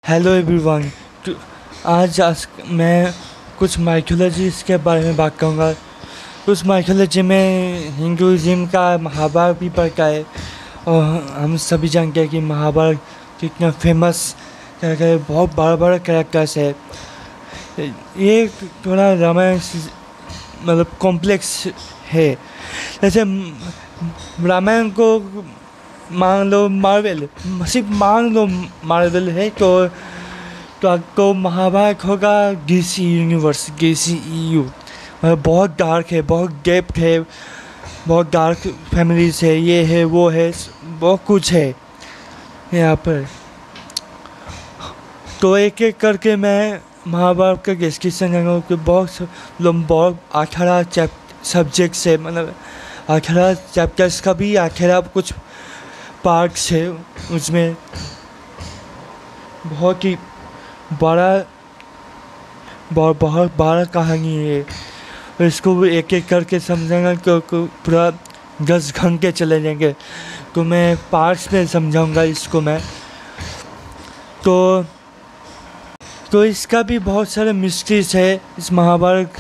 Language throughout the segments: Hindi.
Hello everyone. तो आज मैं कुछ माइथोलॉजीज़ के बारे में बात करूँगा। उस माइथोलॉजी में हिंदुज़म का महाभारत भी पड़ता है और हम सभी जानते हैं कि महाभारत कितना फेमस कैरेक्टर है, बहुत बड़ा बड़ा कैरेक्टर्स है। ये थोड़ा रामायण मतलब कॉम्प्लेक्स है। जैसे रामायण को मान लो मार्वल, सिर्फ मान लो मार्वल है तो आपको महाभारत होगा डीसी यूनिवर्स, DCEU। बहुत डार्क है, बहुत डेप्थ है, बहुत डार्क फैमिलीज है, ये है वो है, बहुत कुछ है यहाँ पर। तो एक एक करके मैं महाभारत का डिस्कशन करूँगा कि बहुत 18 सब्जेक्ट्स है, मतलब 18 चैप्टर्स का भी 18 कुछ पार्ट्स है। उसमें बहुत ही बहुत बड़ा कहानी है। इसको एक एक करके समझाएंगे तो पूरा 10 घंटे चले जाएंगे। तो मैं पार्ट्स में समझाऊंगा इसको मैं। तो इसका भी बहुत सारे मिस्ट्रीज है। इस महाभारत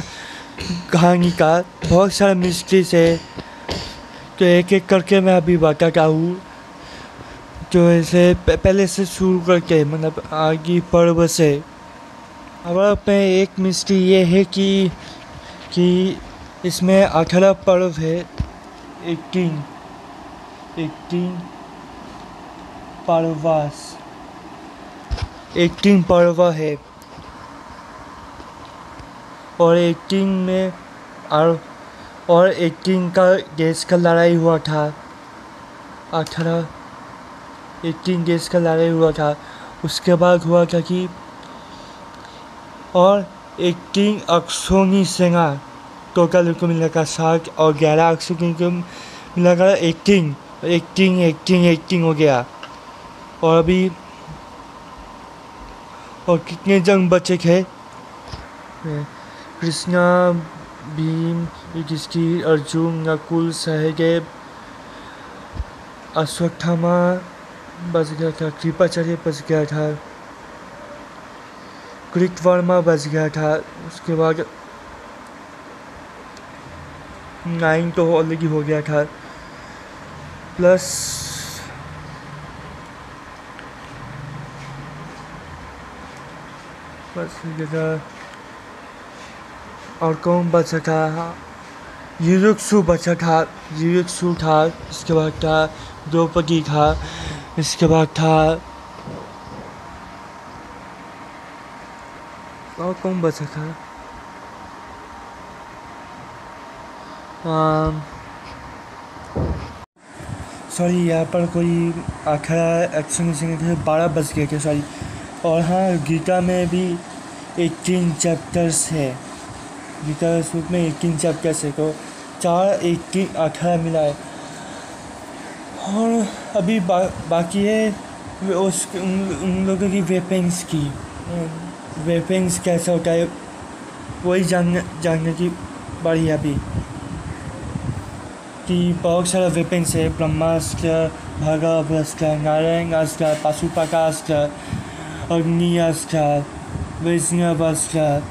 कहानी का बहुत सारे मिस्ट्रीज है। तो एक एक करके मैं अभी बताता हूँ। तो ऐसे पहले से शुरू करके मतलब आगे पर्व से। अब में एक मिस्ट्री ये है कि इसमें 18 पर्व है। 18 पर्व है और 18 का देश का लड़ाई हुआ था। 18 देश का लड़ाई हुआ था। उसके बाद हुआ था कि और 18 अक्षोणी सेना, टोटल को मिलाकर 7 और 11 अक्षोणी को मिलाकर 18 हो गया। और अभी और कितने जंग बचे थे? कृष्णा, भीम, युधिष्ठिर, अर्जुन, नकुल, सहदेव, अश्वत्थामा बच गया था, कृपाचार्य बच गया था, कृतवर्मा बच गया था। उसके बाद 9 तो ऑलरेडी हो गया था, प्लस और कौन बचा था? युयुत्सु बचा था, युयुत्सु था। इसके बाद था द्रौपदी था। इसके बाद था और कौन बचा था? सॉरी, यहाँ पर कोई आखिर एक्शन थे, 12 बज गए थे, सॉरी। और हाँ, गीता में भी 18 चैप्टर्स है। गीता सूत्र में 18 चैप्टर्स है, तो 4 18 18 मिला है। और अभी बाकी है उन लोगों की वेपन्स कैसा होता है, वही जानने की बारी है अभी। कि बहुत सारा वेपन्स है, ब्रह्मास्त्र, भगवास्त्र, नारायणास्त्र, पाशुपतास्त्र, अग्नियास्त्र, वैष्णवास्त्र,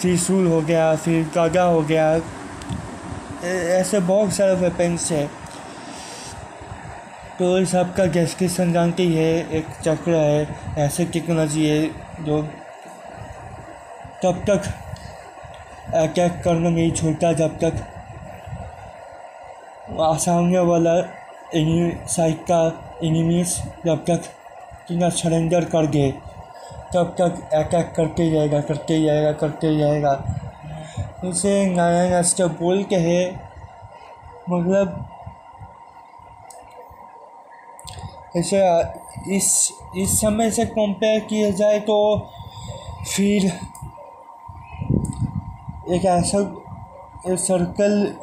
त्रिशूल हो गया, फिर गदा हो गया। ऐसे बहुत सारे वेपन्स है। तो इस सबका डिस्क्रिप्शन जानते ही है। एक चक्र है, ऐसे टेक्नोलॉजी है जो तब तक अटैक करना नहीं छोड़ता जब तक सामने वाला साइड का एनिमीज जब तक बिना सरेंडर कर दे, तब तक अटैक करते जाएगा। इसे नारायणास्त्र बोल के है। मतलब ऐसे इस समय से कंपेयर किया जाए तो फिर एक ऐसा सर्कल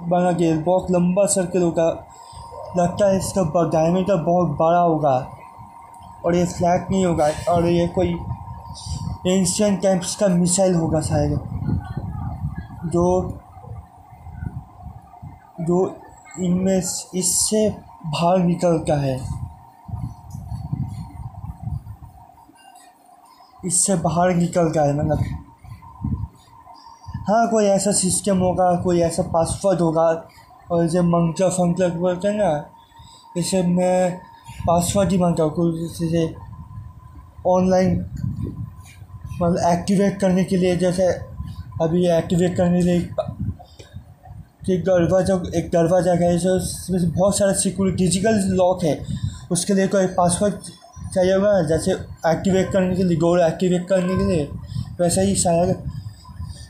बना दिया, बहुत लंबा सर्कल होगा। लगता है इसका डायमीटर बहुत बड़ा होगा और ये फ्लैट नहीं होगा। और ये कोई एंशिएंट टाइम्स का मिसाइल होगा शायद, जो इनमें इससे बाहर निकलता है। इससे बाहर निकल गए। मतलब हाँ, कोई ऐसा सिस्टम होगा, कोई ऐसा पासवर्ड होगा, और जैसे मंगता फंगता बोलते हैं ना, जैसे मैं पासवर्ड ही मांगता हूँ कुछ, जैसे ऑनलाइन मतलब एक्टिवेट करने के लिए। जैसे अभी एक्टिवेट करने के लिए एक दरवाज़ा है, जो उसमें बहुत सारा सिक्योरिटी डिजिटल लॉक है, उसके लिए कोई पासवर्ड चाहिए होगा। जैसे एक्टिवेट करने के लिए, डोर एक्टिवेट करने के लिए, वैसा ही शायद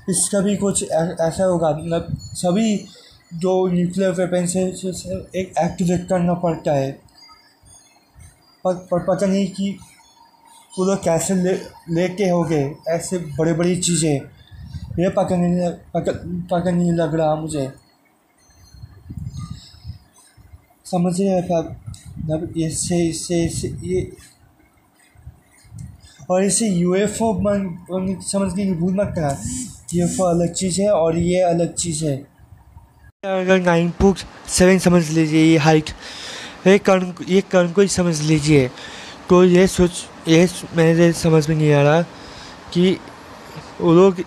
इसका भी कुछ ऐसा होगा। मतलब सभी जो न्यूक्लियर वेपन्स है एक एक्टिवेट करना पड़ता है, पर पता नहीं कि वो लोग कैसे लेके हो गए ऐसे बड़ी बड़ी चीज़ें। ये पता नहीं लग रहा मुझे, समझ रहे हैं आप? मतलब इससे ये, और इसे यूएफओ समझ के भूल मत करना। यूएफओ अलग चीज़ है और ये अलग चीज़ है। अगर 9.7 समझ लीजिए ये हाइट, ये कर्ण को ही समझ लीजिए। तो ये मेरे समझ में नहीं आ रहा कि वो लोग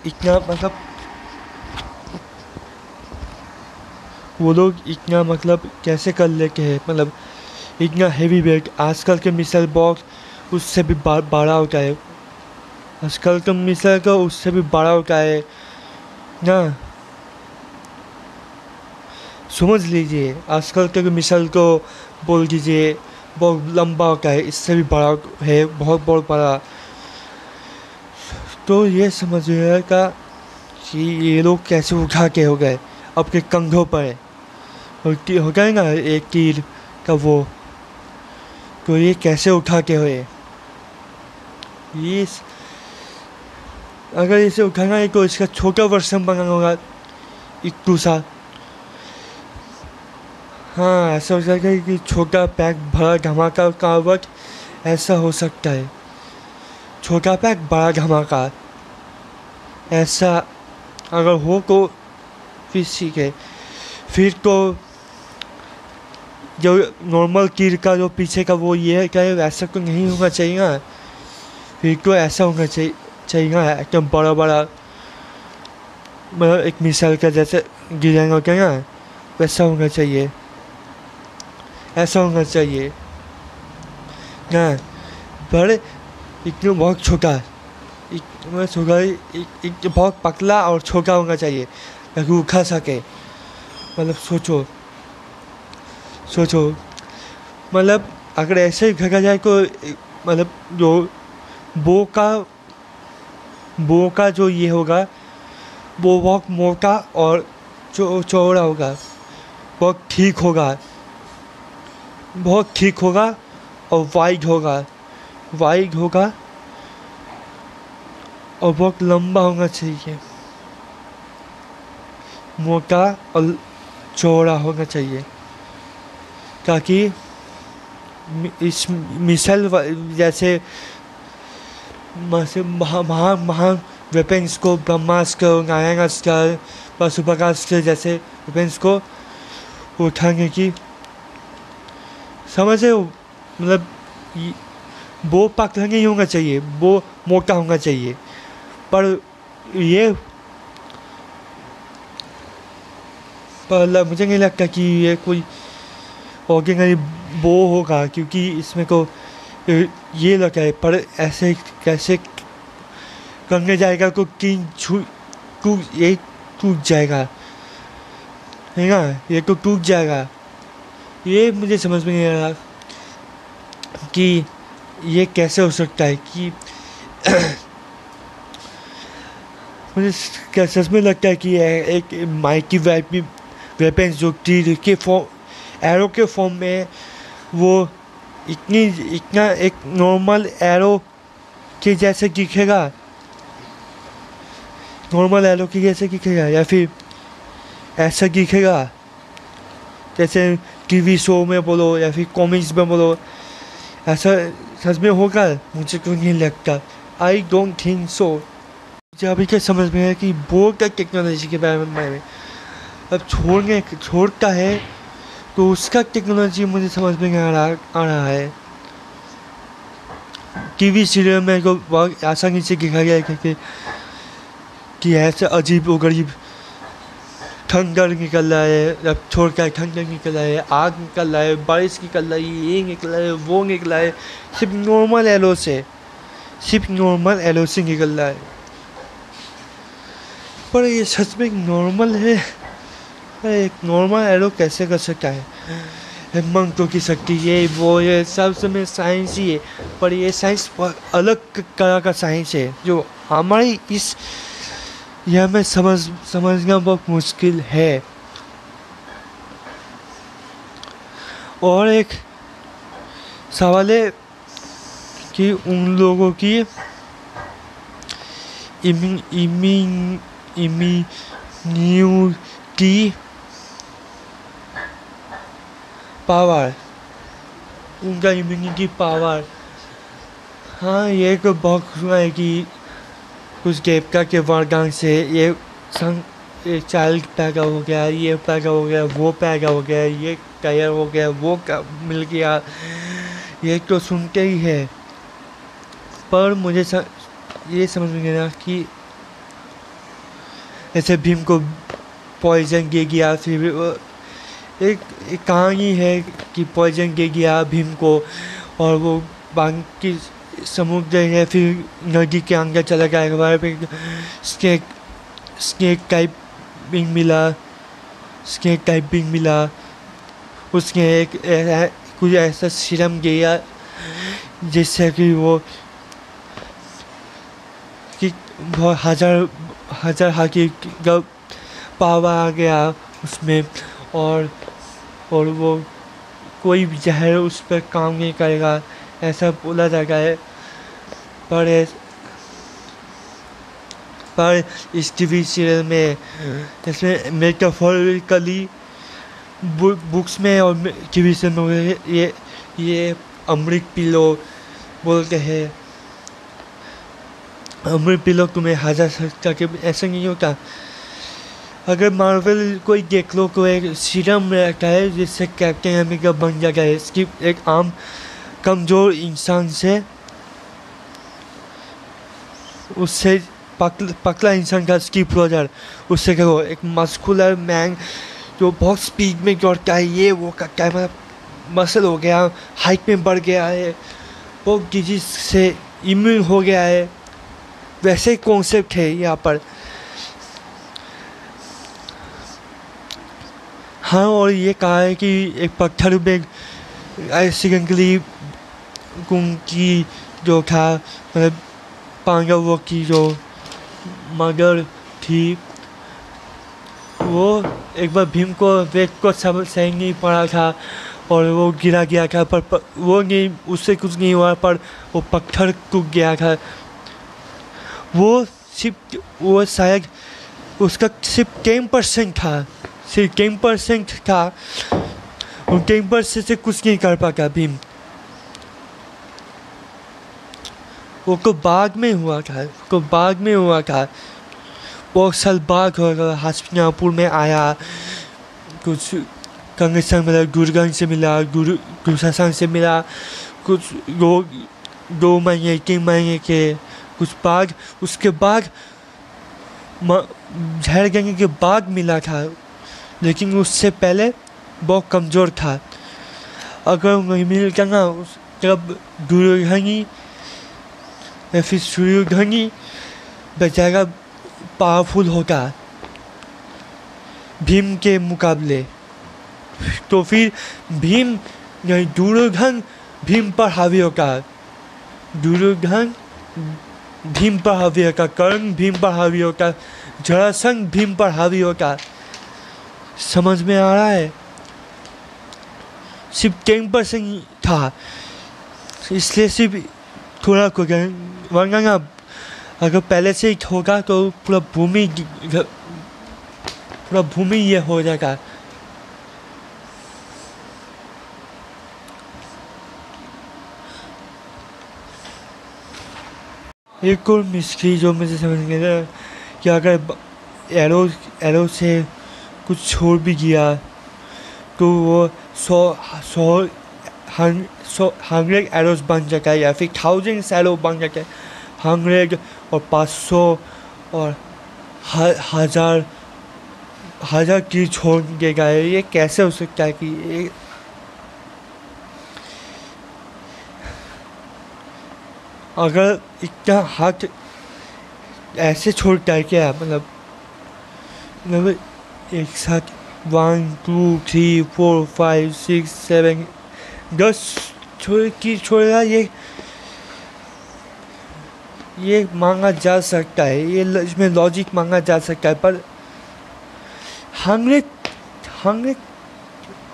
इतना मतलब कैसे कर लेते हैं। मतलब इतना हेवी वेट, आजकल के मिसाइल बॉक्स उससे भी बड़ा होता है, आजकल के मिसाइल का उससे भी बड़ा होता है ना, समझ लीजिए। आजकल के मिसाइल को बोल दीजिए बहुत लंबा होता है, इससे भी बड़ा है, बहुत बड़ा। तो ये समझिएगा कि ये लोग कैसे उठा के हो गए आपके कंधों पर, हो गए ना एक तीर का वो, तो ये कैसे उठा के हुए। ये अगर इसे उठाना है तो इसका छोटा वर्जन बनाना होगा, एक दूसरा। हाँ, ऐसा हो सकता है कि छोटा पैक बड़ा धमाका का वक्त ऐसा हो सकता है, छोटा पैक बड़ा धमाका ऐसा अगर हो तो फिर ठीक है। फिर तो जो नॉर्मल तीर का जो पीछे का वो ये है क्या, वैसा तो नहीं होना चाहिए ना, फिर तो ऐसा होना चाहिए ना एकदम बड़ा मतलब एक मिसाइल का जैसे डिजाइन होता है ना, वैसा होना चाहिए, ऐसा होना चाहिए ना। पर इतना बहुत छोटा, एक बहुत पतला और छोटा होना चाहिए ताकि उठा सके। मतलब सोचो मतलब अगर ऐसे देखा जाए तो मतलब जो बो का जो ये होगा वो बहुत मोटा और चौड़ा होगा, बहुत ठीक होगा और वाइड होगा और बहुत लंबा होना चाहिए, मोटा और चौड़ा होना चाहिए, ताकि इस मिसाइल जैसे महान वेपन्स को, ब्रह्मास्त्र, नारायणास्त्र, पशुपतास्त्र जैसे वेपन्स को उठाने की समझ है। मतलब वो पतला नहीं होना चाहिए, वो मोटा होना चाहिए। पर मुझे नहीं लगता कि ये कोई ऑर्डिनरी वो होगा, क्योंकि इसमें को ये लगा है। पर ऐसे कैसे करने जाएगा तो ये टूट जाएगा, है ना, ये तो टूट जाएगा। ये मुझे समझ में नहीं आ रहा कि ये कैसे हो सकता है कि मुझे सच में लगता है कि एक माइटी वेपन्स जो तीर के एरो के फॉर्म में, वो इतना एक नॉर्मल एरो के जैसे दिखेगा, या फिर ऐसा दिखेगा जैसे टीवी शो में बोलो या फिर कॉमिक्स में बोलो, ऐसा सच में होगा? मुझे क्यों नहीं लगता, आई डोंट थिंक सो। मुझे अभी क्या समझ में है कि बोर्ड का टेक्नोलॉजी के बारे में अब छोड़ता है तो उसका टेक्नोलॉजी मुझे समझ में आ रहा है। टीवी सीरियल में को बहुत आसानी से दिखाया गया है कि ऐसे अजीब व गरीब खंडर निकल रहा है, अब छोड़ कर खंडर निकल रहा है, आग निकल रहा है, बारिश निकल रही है, ये निकल रहा है, वो निकल रहा है, सिर्फ नॉर्मल एलो से निकल रहा है। पर ये सच में नॉर्मल है? एक नॉर्मल एरो कैसे कर सकता है? मंत्रों की शक्ति ये वो ये सब समय साइंस ही है, पर ये साइंस अलग तरह का साइंस है जो हमारी इस यह में समझना बहुत मुश्किल है। और एक सवाल है कि उन लोगों की इम्यूनिटी पावर, उनका इम्यूनिटी पावर, हाँ ये तो बहुत सुना है कि कुछ देवता के वरदान से ये चाइल्ड पैदा हो गया, ये पैदा हो गया, वो पैदा हो गया, ये तैयार हो गया, वो मिल गया, ये तो सुनते ही है। पर मुझे ये समझ में गया कि ऐसे भीम को पॉइजन दे गया, फिर एक कहानी है कि पॉइजन दे गया भीम को और वो बाकी समुद्र है, फिर नदी के अंदर चला गया, वहाँ पे स्नेक टाइपिंग मिला, उसने एक कुछ ऐसा सीरम दिया जिससे कि वो कि बहुत हजार हाथी का पावर आ गया उसमें, और वो कोई भी जहर उस पर काम नहीं करेगा, ऐसा बोला जाता है। पर इस टीवी सीरियल में इसमें मेटाफोरिकली बुक्स में और टीवी सीरियल में ये अमृत पिलो बोलते हैं। अमृत पिलो तुम्हें हजार सकता कि ऐसा नहीं होता। अगर मार्वल कोई देख लो, कोई सीरम रहता है जिससे कैप्टन अमेरिका बन जाता है, इसकी एक आम कमज़ोर इंसान से उससे पतला इंसान का स्कीप रोजर, उससे कहो एक मस्कुलर मैन जो बहुत स्पीड में दौड़ता है, ये वो करता है, मतलब मसल हो गया, हाइट में बढ़ गया है, वो डिजीज से इम्यून हो गया है, वैसे कॉन्सेप्ट है यहाँ पर। हाँ, और ये कहा है कि एक पत्थर में एक्सीडेंटली की जो था, मतलब पांडवों की जो मदर थी, वो एक बार भीम को वेद को सब सही नहीं पड़ा था और वो गिरा गया था, पर वो नहीं, उससे कुछ नहीं हुआ, पर वो पत्थर टूट गया था। वो शायद उसका सिर्फ 10% था, सिर्फ 10% था, और 10% से कुछ नहीं कर पाता भीम। वो तो बाद में हुआ था, बहुत साल बाद हो गया, हस्तिनापुर में आया, कुछ कंगसन मिला, दुर्गन से मिला, दुशासन से मिला, कुछ 2 महीने 3 महीने के कुछ बाद, उसके बाद झड़ गए के बाद मिला था, लेकिन उससे पहले बहुत कमज़ोर था। अगर वही मिलता ना, तब दुर्योधनी या फिर सूर्योधनी बेचारा पावरफुल होता भीम के मुकाबले, तो फिर भीम नहीं, दुर्योधन भीम पर हावी होगा, दुर्योधन भीम पर हावी होगा, कर्ण भीम पर हावी होगा, जरासंध भीम पर हावी होगा। समझ में आ रहा है? सिर्फ 10% था, इसलिए सिर्फ थोड़ा को गए, वरना ना अगर पहले से ही होगा तो पूरा भूमि ये हो जाएगा। एक और मिस्ट्री जो मुझे समझ नहीं आया कि अगर एरो से कुछ छोड़ भी गया तो वो 100 एरोस बन सका है या फिर 1000 एरो बन सका है। 100 और 500 और 1000 की छोड़ देगा। ये कैसे हो सकता है कि ये अगर इतना हाथ ऐसे छोड़ता है क्या? मतलब एक साथ 1 2 3 4 5 6 7 10 छोड़ रहा। ये मांगा जा सकता है, ये इसमें लॉजिक मांगा जा सकता है, पर 100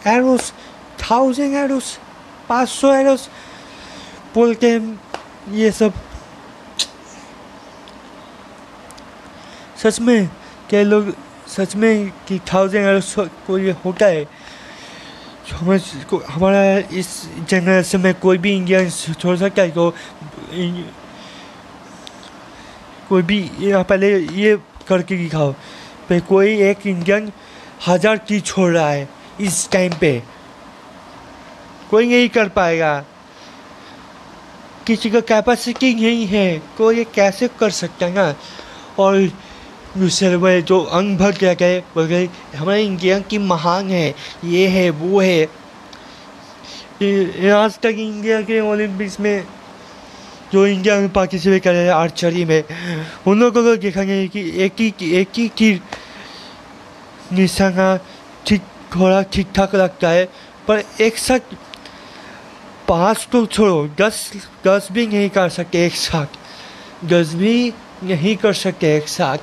एरोस 1000 एरोस 500 एरोस बोल के ये सब सच में क्या लोग सच में कि 1000 एरोस को ये होता है? हमारा इस जनरेशन में कोई भी इंडियन छोड़ सकता है? कोई भी यहाँ पहले ये करके दिखाओ पे कोई एक इंडियन 1000 की छोड़ रहा है इस टाइम पे। कोई नहीं कर पाएगा, किसी का कैपेसिटी नहीं है, कोई ये कैसे कर सकता है ना। और दूसरे में जो अंग भर क्या गए बोल गए हमारे इंडिया की महान है, ये है वो है। आज तक इंडिया के ओलंपिक्स में जो इंडिया में पार्टिसिपेट कर रहे हैं आर्चरी में, उन लोगों को देखेंगे कि एक ही तीर निशाना थोड़ा ठीक ठाक लगता है, पर एक साथ 5 तो छोड़ो 10 भी नहीं कर सकते एक साथ, 10 भी नहीं कर सकते एक साथ।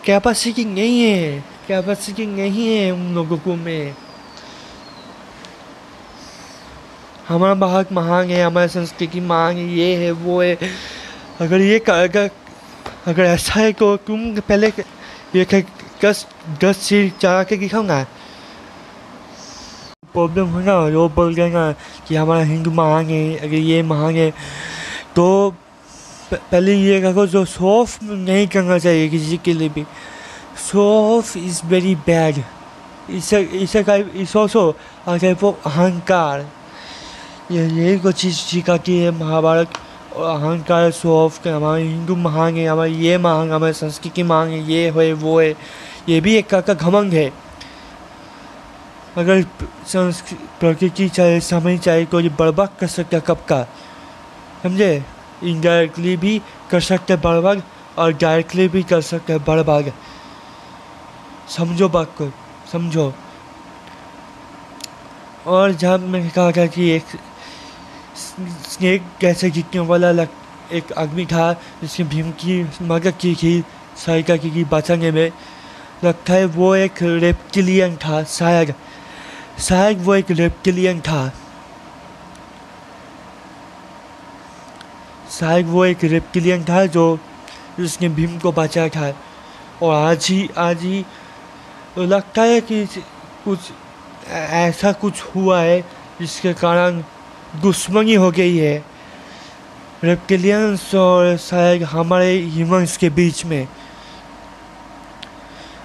कैपेसिटी नहीं है उन लोगों को में। हमारा भारत महान है, हमारी संस्कृति महान है, ये है वो है। अगर ऐसा है तो तुम पहले ये 10 चीज चढ़ा के दिखाऊंगा। प्रॉब्लम है ना, वो बोल देगा कि हमारा हिंदू महान है, अगर ये महान है तो पहले ये कहो जो शो ऑफ नहीं करना चाहिए किसी के लिए भी। Show off is very bad. इस ऑल्सो अहंकार, यही कुछ चीज़ सिखाती है महाभारत। और अहंकार शो ऑफ के हमारे हिंदू महान है, हमारे ये महान, हमारे संस्कृति महान है, ये है वो है, ये भी एक का घमंड है। अगर प्रकृति चाहे समय चाहे तो ये बर्बाद कर सकता है कब का, समझे? इनडायरेक्टली भी कर सकते हैं बर्बाद और डायरेक्टली भी कर सकते हैं बर्बाद। समझो बात को, समझो। और जहाँ मैंने कहा था कि एक स्नेक कैसे जीतने वाला एक आदमी था जिसने भीम की मदद की थी सहायता की बचाने में, लगता है वो एक रेप्टिलियन था। शायद वो एक रेप्टिलियन था। शायद वो एक रेप्टिलियन था जो जिसने भीम को बचाया था। और आज ही लगता है कि कुछ ऐसा कुछ हुआ है जिसके कारण दुश्मनी हो गई है रेप्टिलियंस और शायद हमारे ह्यूमंस के बीच में।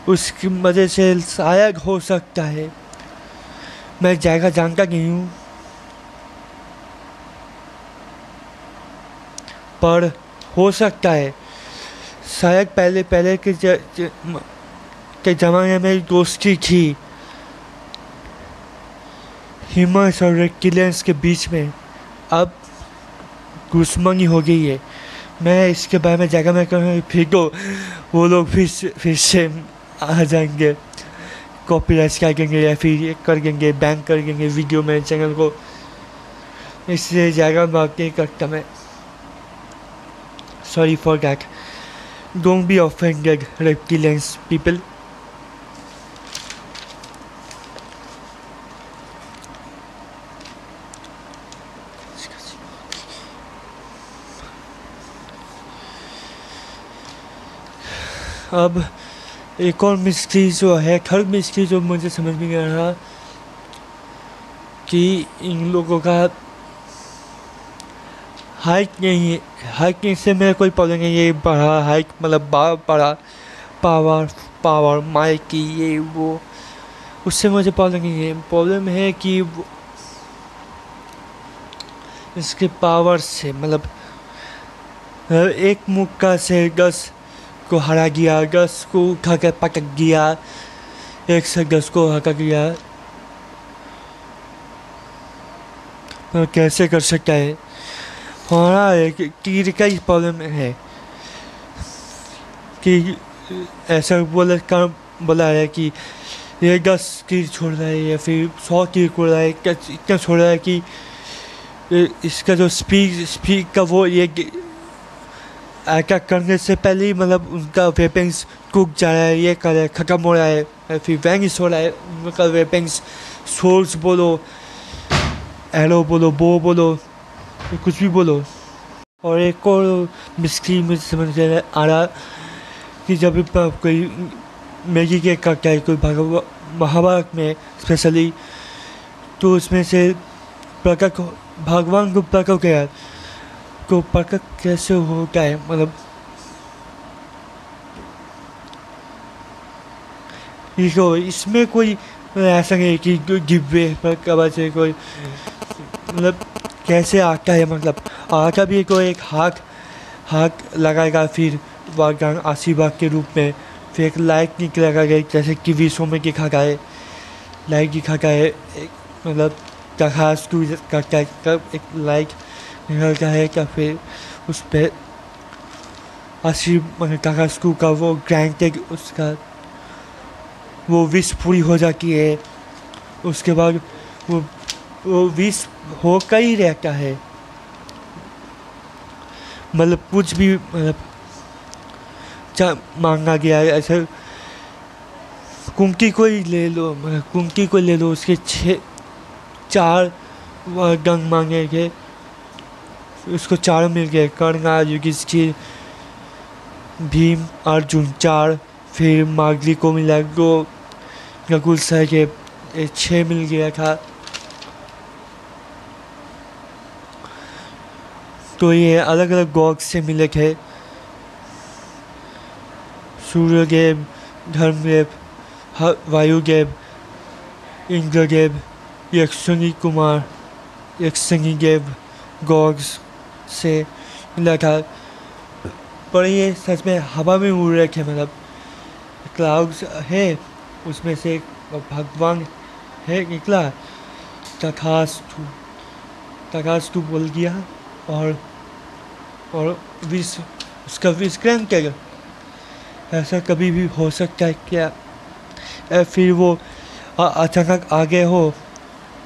उसकी वजह से शायद हो सकता है, मैं ज़्यादा जानता नहीं हूँ, पर हो सकता है। शायद पहले के ज़माने में दोस्ती थी ह्यूमंस और रेप्टिलियंस के बीच में, अब दुश्मनी हो गई है। मैं इसके बारे में ज़्यादा मैं कहूँगा फिर तो वो लोग फिर से आ जाएंगे, कॉपीराइट कर देंगे या फिर कर देंगे, बैन कर देंगे वीडियो में चैनल को। इसलिए ज़्यादा बात नहीं करता मैं। Sorry for that. Don't be offended, reptilians people. अब एक और मिस्ट्री जो है, थर्ड मिस्ट्री जो मुझे समझ में आ रहा कि इन लोगों का हाइट नहीं है। हाइट से मेरा कोई प्रॉब्लम नहीं है, बढ़ा हाइट मतलब बड़ा पावर माइक की ये वो, उससे मुझे प्रॉब्लम नहीं है। प्रॉब्लम है कि इसके पावर से, मतलब एक मुक्का से गस को हरा गया, गस को उठा के पटक दिया, एक से गस को हटा दिया। तो कैसे कर सकता है? हमारा एक तीर का ही प्रॉब्लम है कि ऐसा बोला है कि ये 10 तीर छोड़ रहा है या फिर 100 तीर छोड़ रहा है, इतना छोड़ रहा है कि इसका जो स्पीड का वो ये अटैक करने से पहले ही मतलब उनका वेपन्स टूट जा रहा है, ये कर रहा है, ख़त्म हो रहा है, या फिर वैनिश हो रहा है उनका वेपन्स। सोर्स बोलो, एरो बोलो, बो बोलो, कुछ भी बोलो। और एक और मिस्ट्री मुझे समझ आ रहा कि जब कोई मैगी के करता है कोई महाभारत में स्पेशली, तो उसमें से प्रकट भगवान को प्रकट गया को प्रकट कैसे होता है, मतलब इसमें कोई ऐसा नहीं कि दिव्य पर कब से कोई मतलब कैसे आता है, मतलब आता भी कोई एक हाथ लगाएगा, फिर वरदान आशीर्वाद के रूप में, फिर एक लाइट निकलेगा जैसे टीवी शो में दिखा गया है, लाइट दिखा गया है, मतलब तखास्तु करता है तब एक लाइट निकलता है, क्या फिर उस पर आशीर्वाद तखास्तु का वो ग्रांटेड उसका वो विश पूरी हो जाती है। उसके बाद वो विश होकर ही रहता है, मतलब कुछ भी मतलब मांगा गया है। ऐसे कुंती को ही ले लो, मतलब कुंती को ले लो, उसके 4 वरदान मांगे गए, उसको 4 मिल गए, कर्ण, युधिष्ठिर, भीम, अर्जुन 4, फिर मागली को मिला 2, नकुल सहदेव 6 मिल गया था। तो ये अलग अलग गॉड से मिले थे, सूर्यदेव, धर्मदेव, वायुदेव, इंद्रदेव, यक्षिणी कुमार, यक्षिणी देव गॉड्स से मिला था। पर ये सच में हवा में उड़ रहे थे, मतलब क्लाउड्स है उसमें से भगवान है निकला, तथास्तु बोल दिया और उसका विश्राम किया। ऐसा कभी भी हो सकता है क्या? फिर वो अचानक आ गए हो,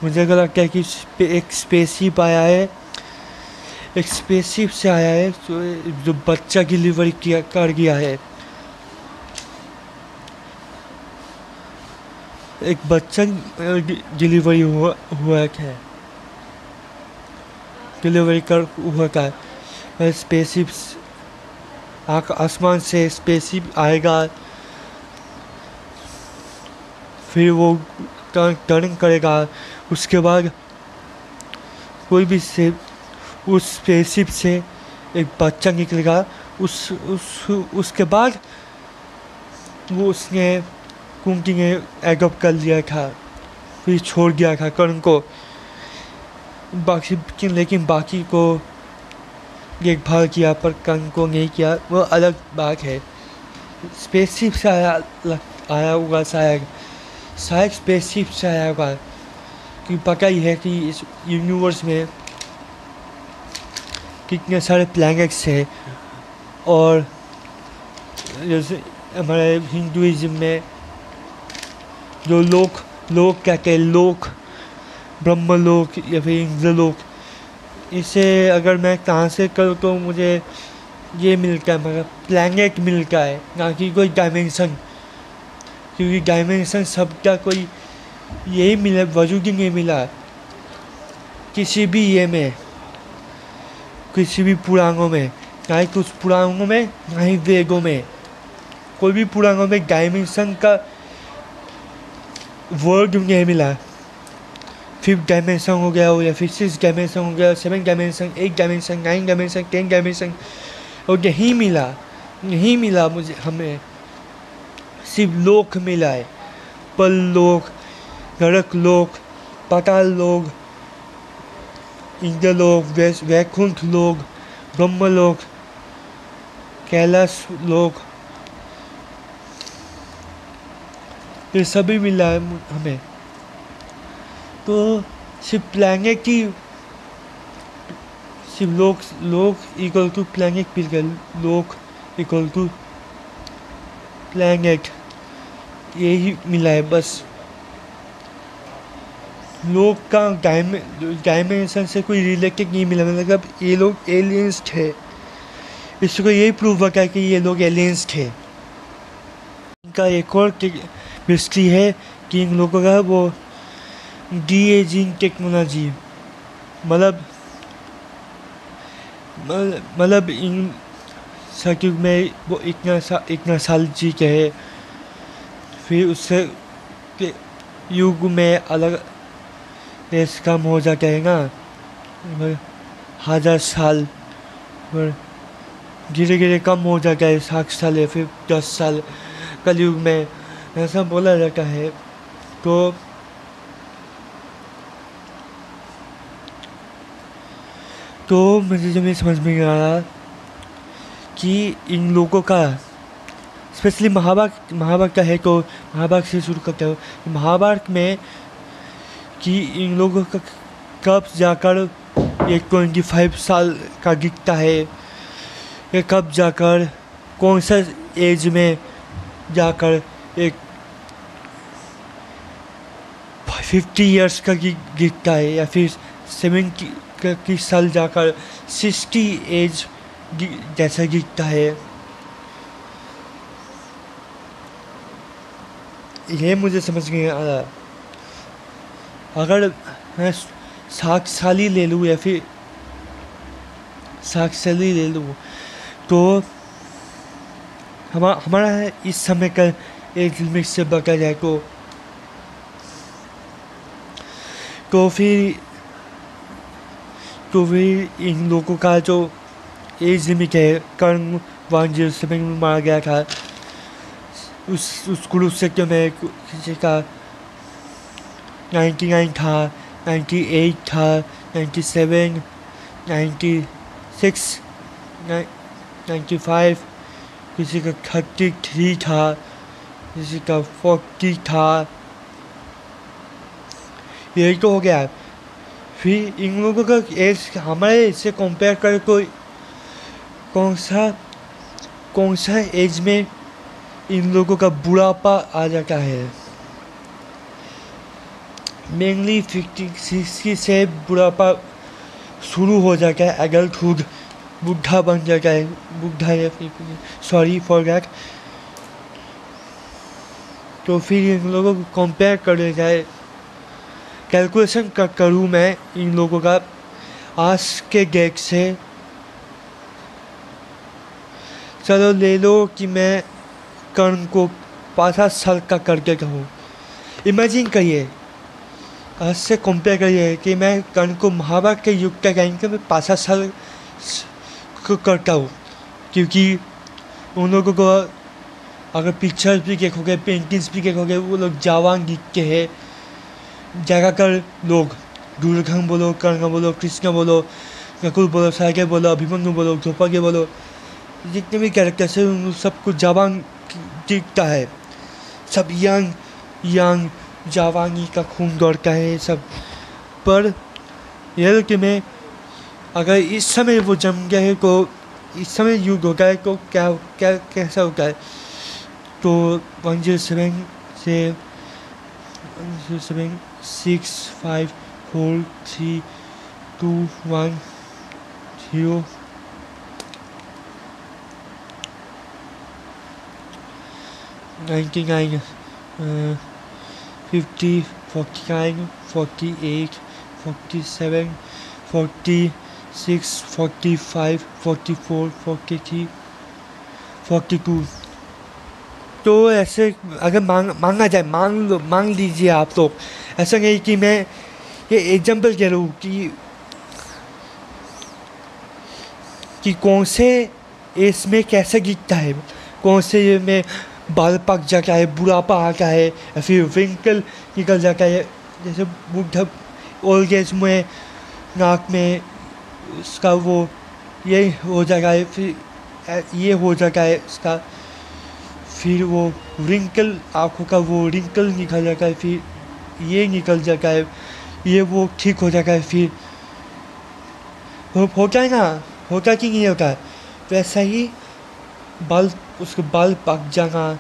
मुझे लगता है कि एक स्पेसशिप आया है, एक स्पेसशिप से आया है जो बच्चा डिलीवरी कर गया है, एक बच्चा डिलीवरी हुआ है, डिलीवरी कर हुआ था। स्पेसशिप आसमान से स्पेसशिप आएगा, फिर वो टर्निंग करेगा, उसके बाद कोई भी से उस स्पेसशिप से एक बच्चा निकलेगा, उसके बाद वो उसने कुंती ने एडॉप्ट कर लिया था, फिर छोड़ दिया था कर्ण को, लेकिन बाकी को देखभाल किया पर कर्ण को नहीं किया, वो अलग बात है। स्पेसशिप से आया होगा शायद स्पेसशिप से आया होगा, क्योंकि पता ही है कि इस यूनिवर्स में कितने सारे प्लैनेट्स हैं, और जैसे हमारे हिंदुइज्म में जो लोक कहते हैं, लोक, ब्रह्मलोक या फिर इंद्रलोक, इसे अगर मैं कहाँ से करूँ तो मुझे ये मिलता है, मतलब प्लैनेट मिलता है, ना कि कोई डायमेंशन, क्योंकि डायमेंशन सबका कोई यही मिला, वजूद ही नहीं मिला किसी भी ये में, किसी भी पुराणों में, ना ही कुछ पुराणों में, ना ही वेदों में, कोई भी पुराणों में डायमेंशन का वर्ड नहीं मिला। 5th डायमेंशन हो गया हो या फिर 6th डायमेंशन हो गया, 7th dimension, 8th dimension, 9th dimension, 10th dimension, और नहीं मिला मुझे, हमें सिर्फ लोक मिला है, पल लोक, नरक लोक, पाताल लोक, इंद्रलोक, वैकुंठ लोक, ब्रह्मलोक, कैलाश लोक, ये सभी मिला है हमें। तो सिर्फ प्लैनेट ही, सिर्फ लोक इक्वल टू प्लैनेट मिल गया, लोक इक्वल टू प्लैनेट, यही मिला है बस। लोग का डायमेंशन से कोई रिलेटेड नहीं मिला, मतलब ये लोग एलियंस थे। इसको यही प्रूव होता है कि ये लोग एलियंस थे। इनका एक और मिस्ट्री है कि इन लोगों का वो डी एजिंग टेक्नोलॉजी, मतलब इन सतयुग में वो इतना साल जी के है, फिर उससे युग में अलग एज कम हो जाता है ना, 1000 साल, पर धीरे धीरे कम हो जाता है, 60 साल या फिर 10 साल कलयुग में, ऐसा बोला जाता है। तो मुझे जब ये समझ में आया कि इन लोगों का, स्पेशली महाभारत का है, तो महाभारत से शुरू करते हो। महाभारत में कि इन लोगों का कब जाकर ये 25 साल का दिखता है, ये कब जाकर कौन सा एज में जाकर एक 50 इयर्स का दिखता है, या फिर 70 साल जाकर 60 एज जैसा दिखता है। ये मुझे समझ नहीं आ रहा। अगर मैं 60 साल ही ले लूँ या फिर 60 साल ही ले लूँ, तो हमारा इस समय का एज लिमिट से बचा जाए तो फिर इन लोगों का जो एज लिमिट है, कर्ण 107 में मारा गया था, उस क्रूज सेक्टर में किसी का 99 था, 98 था, 97, 96, 95, किसी का 33 था, किसी का 40 था। यही तो हो गया। फिर इन लोगों का एज हमारे इससे कंपेयर कर कोई कौन सा एज में इन लोगों का बुढ़ापा आ जाता है। मेनली 50-60 से बुढ़ापा शुरू हो जाता है, एडल्टहुड, बुढ़ा बन जाता है, बुढ़ा या फिर सॉरी फॉर दैट। तो फिर इन लोगों को कंपेयर कर जाए, कैलकुलेशन करूँ मैं इन लोगों का आज के डेट से। चलो ले लो कि मैं कर्ण को 5 साल का करके कहूँ। इमेजिन करिए, आज से कंपेयर करिए कि मैं कर्ण को महाभारत के युग का टाइम के मैं 5 साल को करता हूँ, क्योंकि उन लोगों को अगर पिक्चर्स भी देखोगे, पेंटिंग्स भी देखोगे, वो लोग जवान दिखते हैं। ज़्यादातर लोग दुर्योधन बोलो, कर्ण बोलो, कृष्ण बोलो, नकुल बोलो, सहदेव बोलो, अभिमन्यु बोलो, द्रौपदी बोलो, जितने भी कैरेक्टर्स हैं उन सबको जवान दिखता है। सब यंग जवानी का खून दौड़ता है सब। पर यह कि मैं अगर इस समय वो जम गया है, तो इस समय युद्ध होता है तो क्या कैसा होता है। तो 107 से 107 6 5 4 3 2 1 0 99 50 49 48 47 46 45 44 43 42। तो ऐसे अगर मांगा जाए, मांग लीजिए आप लोग। ऐसा नहीं कि मैं ये एग्जाम्पल कह रहा हूँ कि कौन से एज में कैसे दिखता है, कौन से में बाल पक जाता है, बुढ़ापा आता है, या फिर विंकल निकल जाता है। जैसे बुढ़ा ओल्ड एज में नाक में उसका वो ये हो जाएगा, फिर ये हो जाएगा है उसका, फिर वो रिंकल, आँखों का वो रिंकल निकल जाएगा है, फिर ये निकल जाएगा है, ये वो ठीक हो जाएगा है, फिर होता है ना, होता कि नहीं होता, वैसा ही बाल, उसके बाल पक जाना,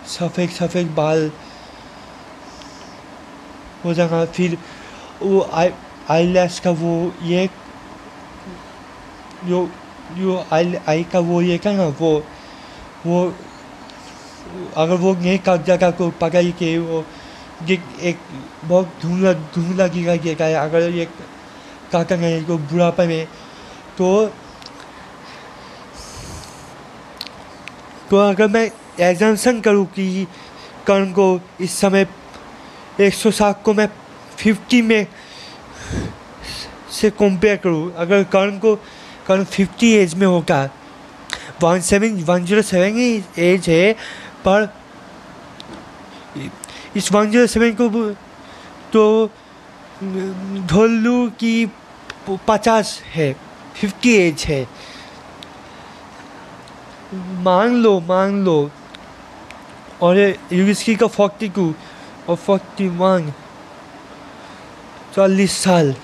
सफ़ेद सफ़ेद बाल हो जाना, फिर वो आईलैश का वो ये जो आई का वो ये क्या ना वो अगर वो नहीं काट जाएगा तो पकड़ के वो एक बहुत धुंधला गिरा देगा है, अगर ये काटा नहीं तो बुढ़ापे में, तो अगर मैं एग्जाम्पशन करूँ कि कर्ण को इस समय 160 को मैं 50 में से कंपेयर करूँ, अगर कर्ण 50 एज में होगा, 107 ही एज है, पर इस 107 को तो ढोलू की 50 है, 50 एज है, मान लो और युगिस्की का 42 और 41, 40 साल,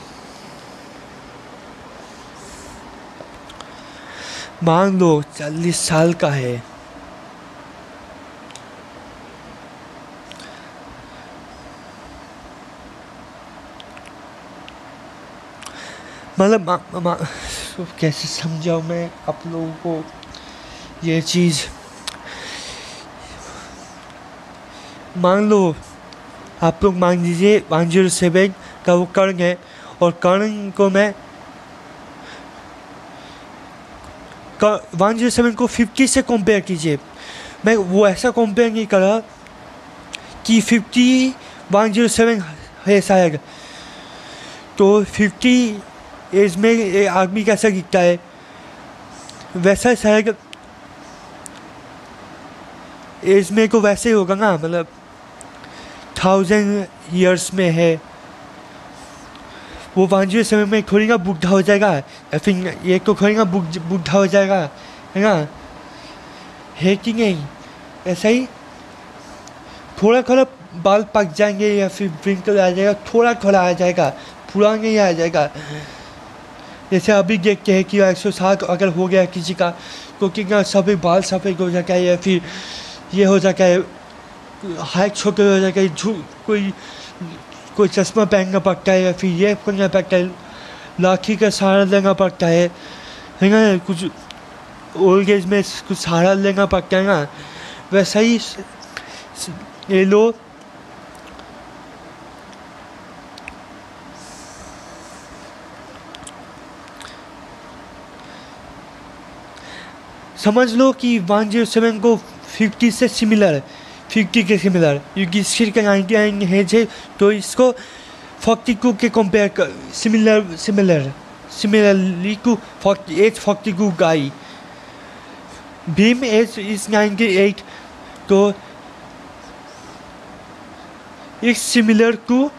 मान लो 40 साल का है, मतलब कैसे समझाऊँ मैं आप लोगों को ये चीज़। मान लो आप लोग मान लीजिए 107 का वो कर्ण है, और कर्ण को मैं 107 को 50 से कंपेयर कीजिए, मैं वो ऐसा कंपेयर नहीं करा कि 50 107 है शायद, तो 50 एज में एक आदमी कैसा दिखता है वैसा शायद एज में को वैसे ही होगा ना, मतलब 1000 ईयर्स में है वो, 107 में थोड़ी ना बुढ़ा हो जाएगा, या फिर ये तो थोड़ी ना बुढ़ा हो जाएगा, है ना, है कि नहीं। ऐसा ही थोड़ा थोड़ा बाल पक जाएंगे या फिर व्रिंकल आ जाएगा, थोड़ा थोड़ा आ जाएगा, पूरा नहीं आ जाएगा। जैसे अभी देखते हैं कि 160 अगर हो गया किसी का तो कितना सभी बाल सफ़ेद हो जाता है, या फिर ये हो जाता है, हाइट छोटे हो जाता है, कोई चश्मा पहनना पड़ता है, या फिर ये करना पड़ता है, लाठी का सहारा लेना पड़ता है ना, कुछ ओल्ड एज में कुछ सहारा लेना पड़ता है ना, वैसा ही ये लोग समझ लो कि 107 को 50 से सिमिलर है, 50 के सिमिलर, क्योंकि सिर का 99 एज है, तो इसको 42 के कंपेयर कर सिमिलरली टू 42 गाई, भीम एज इज 98, तो इट्स सिमिलर टू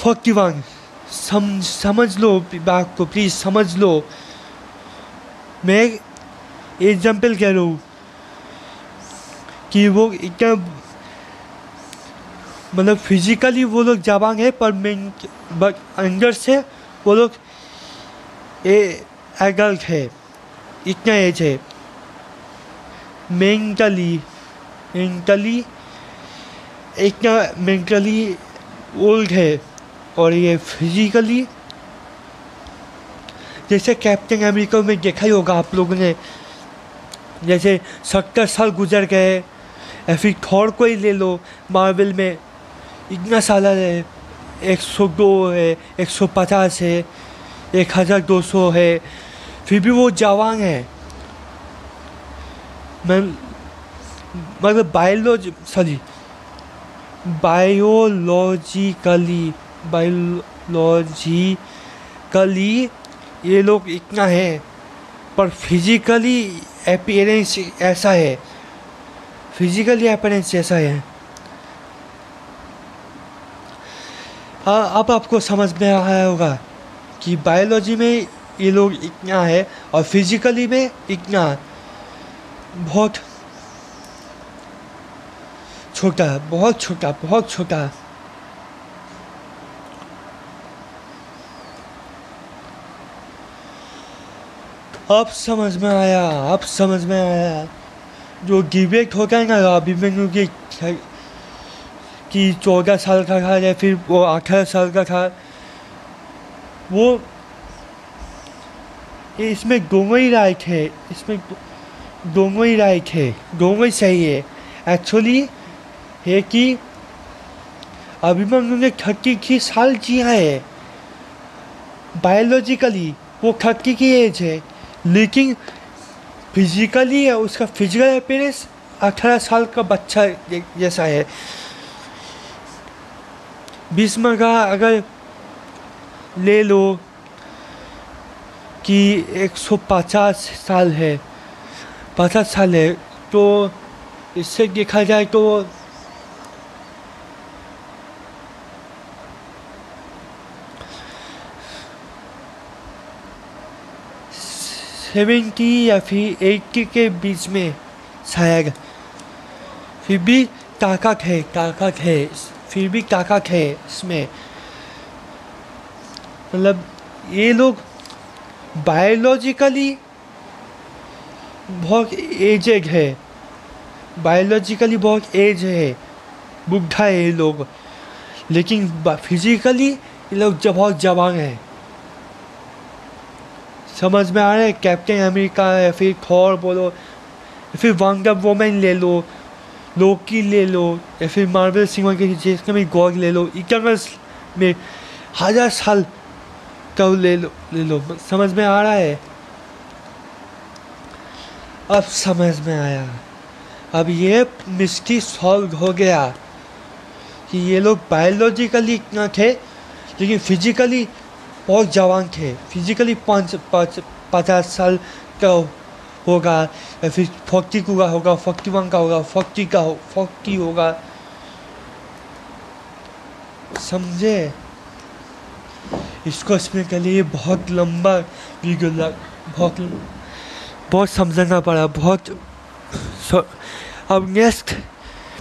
41। समझ लो बात को, प्लीज़ समझ लो, मैं एग्जाम्पल कह रहा हूँ कि वो इतना मतलब फिजिकली वो लोग जवान है, पर बट अंदर से वो लोग एडल्ट है, इतना एज है, मेंटली इतना मेंटली ओल्ड है, और ये फिजिकली जैसे कैप्टन अमेरिका में देखा ही होगा आप लोगों ने, जैसे 70 साल गुजर गए, या फिर थॉर को ही ले लो, मार्वल में इतना साल है, 102 है, 150 है, 1200 है, फिर भी वो जवान है। मैं मतलब बायोलॉजिकली ये लोग इतना है, पर फिजिकली अपीयरेंस ऐसा है, अब आपको समझ में आया होगा कि बायोलॉजी में ये लोग इतना है और फिजिकली में इतना बहुत छोटा, बहुत छोटा, बहुत छोटा। अब समझ में आया, अब समझ में आया। जो डिबेट होता है ना अभिमन्यु के कि 14 साल का था या फिर वो 18 साल का था, वो इसमें दोनों ही राइट है, इसमें दोनों ही राइट है, दोनों ही सही है। एक्चुअली है कि अभिमन्यु ने 33 साल जिया है, बायोलॉजिकली वो 30 की एज है, लेकिन फिजिकली है उसका फिजिकल अपीयरेंस 18 साल का बच्चा जैसा है। भीष्म का अगर ले लो कि 150 साल है, 50 साल है, तो इससे देखा जाए तो सेवेंटी या फिर 80 के बीच में शायद। फिर भी ताकत है, ताकत है, फिर भी ताकत है इसमें। मतलब ये लोग बायोलॉजिकली बहुत एजेड है, बायोलॉजिकली बहुत एज है, बुढ़ा है ये लोग, लेकिन फिजिकली ये लोग बहुत जवान है। समझ में आ रहा है? कैप्टन अमेरिका या फिर थॉर बोलो या फिर वंडर वुमन ले लो, लोकी ले लो, या फिर मार्वल सिनेमा के जिसका भी गॉड ले लो, इटर्नल्स में 1000 साल का ले लो। समझ में आ रहा है? अब समझ में आया। अब ये मिस्ट्री सॉल्व हो गया कि ये लोग बायोलॉजिकली इतना थे लेकिन फिजिकली बहुत जवान थे। फिजिकली 50 साल का होगा या फिर 40 का होगा, 41 का होगा, 40 होगा। समझे? इसको इसमें के लिए बहुत लंबा वीडियो बहुत समझना पड़ा, बहुत। अब नेक्स्ट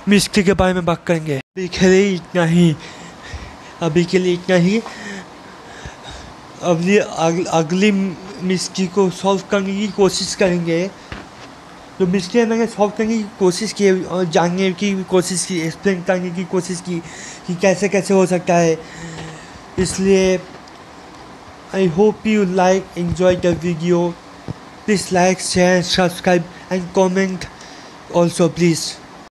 मिस्ट्री के बारे में बात करेंगे। अभी के लिए इतना ही, अभी के लिए इतना ही। अगली मिस्ट्री को सॉल्व करने की कोशिश करेंगे। जो मिस्ट्री मैंने सॉल्व करने की कोशिश की और जानने की कोशिश की, एक्सप्लेन करने की कोशिश की कि कैसे कैसे हो सकता है। इसलिए I hope you enjoy the video. Please like, share, subscribe and comment also please.